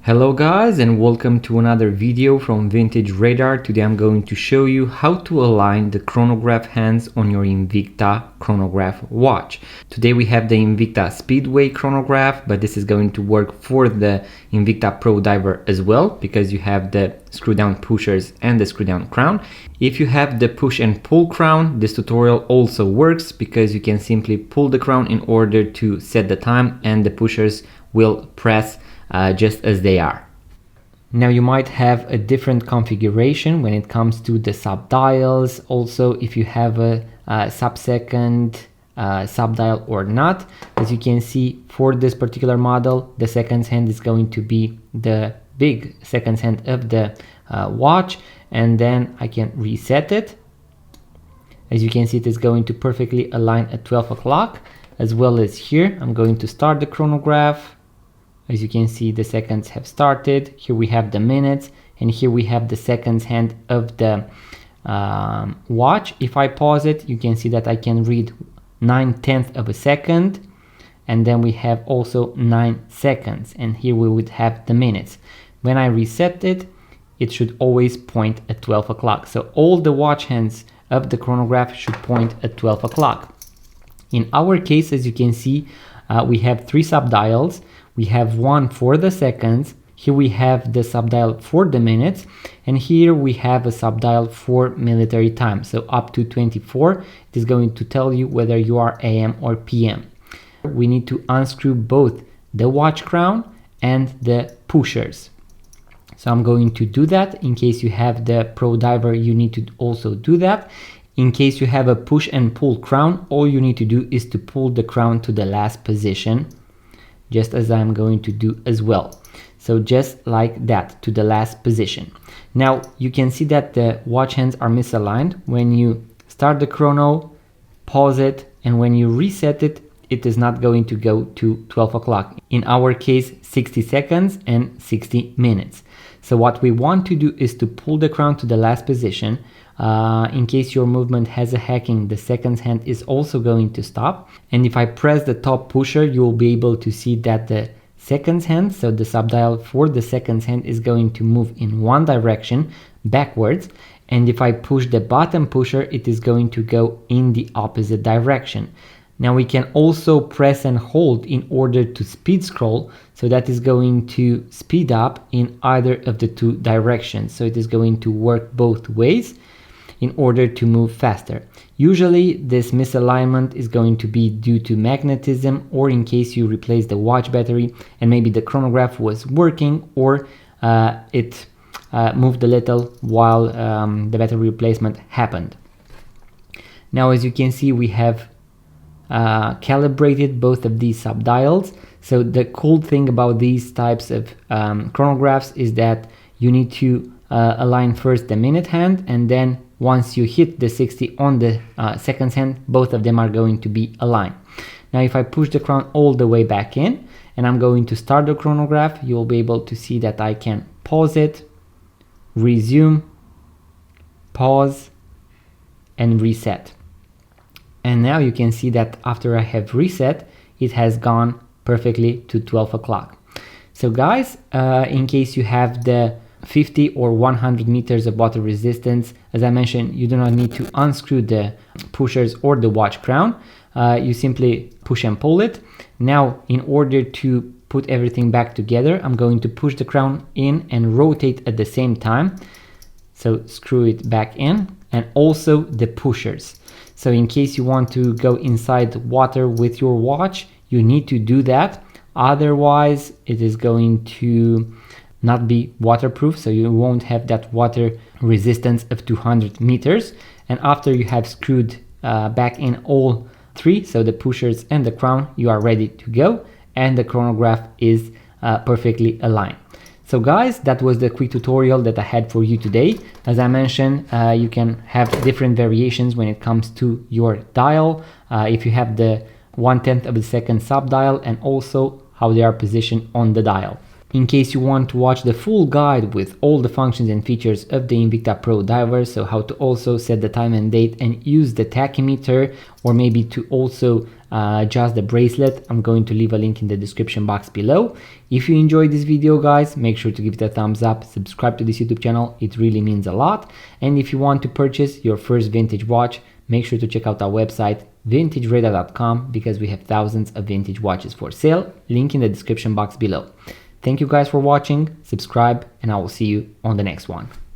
Hello guys, and welcome to another video from Vintage Radar. Today I'm going to show you how to align the chronograph hands on your Invicta Chronograph watch. Today we have the Invicta Speedway chronograph, but this is going to work for the Invicta Pro Diver as well, because you have the screw down pushers and the screw down crown. If you have the push and pull crown, this tutorial also works because you can simply pull the crown in order to set the time, and the pushers will press just as they are. Now you might have a different configuration when it comes to the sub dials, also if you have a sub-second sub dial or not. As you can see, for this particular model, the seconds hand is going to be the big seconds hand of the watch, and then I can reset it. As you can see, it is going to perfectly align at 12 o'clock, as well as here I'm going to start the chronograph. As you can see, the seconds have started. Here we have the minutes, and here we have the seconds hand of the watch. If I pause it, you can see that I can read 9/10 of a second, and then we have also 9 seconds, and here we would have the minutes. When I reset it, it should always point at 12 o'clock. So all the watch hands of the chronograph should point at 12 o'clock. In our case, as you can see, we have 3 sub dials. We have one for the seconds, here we have the subdial for the minutes, and here we have a subdial for military time. So up to 24, it is going to tell you whether you are AM or PM. We need to unscrew both the watch crown and the pushers. So I'm going to do that. In case you have the Pro Diver, you need to also do that. In case you have a push and pull crown, all you need to do is to pull the crown to the last position, just as I'm going to do as well. So just like that, to the last position. Now you can see that the watch hands are misaligned. When you start the chrono, pause it, and when you reset it, it is not going to go to 12 o'clock. In our case, 60 seconds and 60 minutes. So what we want to do is to pull the crown to the last position. In case your movement has a hacking, the seconds hand is also going to stop. And if I press the top pusher, you will be able to see that the seconds hand, so the subdial for the seconds hand, is going to move in one direction backwards. And if I push the bottom pusher, it is going to go in the opposite direction. Now we can also press and hold in order to speed scroll, so that is going to speed up in either of the two directions. So it is going to work both ways in order to move faster. Usually this misalignment is going to be due to magnetism, or in case you replace the watch battery and maybe the chronograph was working, or it moved a little while the battery replacement happened. Now as you can see, we have calibrated both of these subdials. So the cool thing about these types of chronographs is that you need to align first the minute hand, and then once you hit the 60 on the seconds hand, both of them are going to be aligned. Now if I push the crown all the way back in and I'm going to start the chronograph, you'll be able to see that I can pause it, resume, pause, and reset. And now you can see that after I have reset, it has gone perfectly to 12 o'clock. So guys, in case you have the 50 or 100 meters of water resistance, as I mentioned, you do not need to unscrew the pushers or the watch crown. You simply push and pull it. Now, in order to put everything back together, I'm going to push the crown in and rotate at the same time. So screw it back in, and also the pushers. So in case you want to go inside water with your watch, you need to do that. Otherwise, it is going to not be waterproof, so you won't have that water resistance of 200 meters. And after you have screwed back in all 3, so the pushers and the crown, you are ready to go, and the chronograph is perfectly aligned. So guys, that was the quick tutorial that I had for you today. As I mentioned, you can have different variations when it comes to your dial, if you have the 1/10 of a second sub dial, and also how they are positioned on the dial. In case you want to watch the full guide with all the functions and features of the Invicta Pro Diver, so how to also set the time and date and use the tachymeter, or maybe to also just the bracelet. I'm going to leave a link in the description box below. If you enjoyed this video, guys, make sure to give it a thumbs up, subscribe to this YouTube channel, it really means a lot. And if you want to purchase your first vintage watch, make sure to check out our website vintageradar.com, because we have thousands of vintage watches for sale. Link in the description box below. Thank you guys for watching, subscribe, and I will see you on the next one.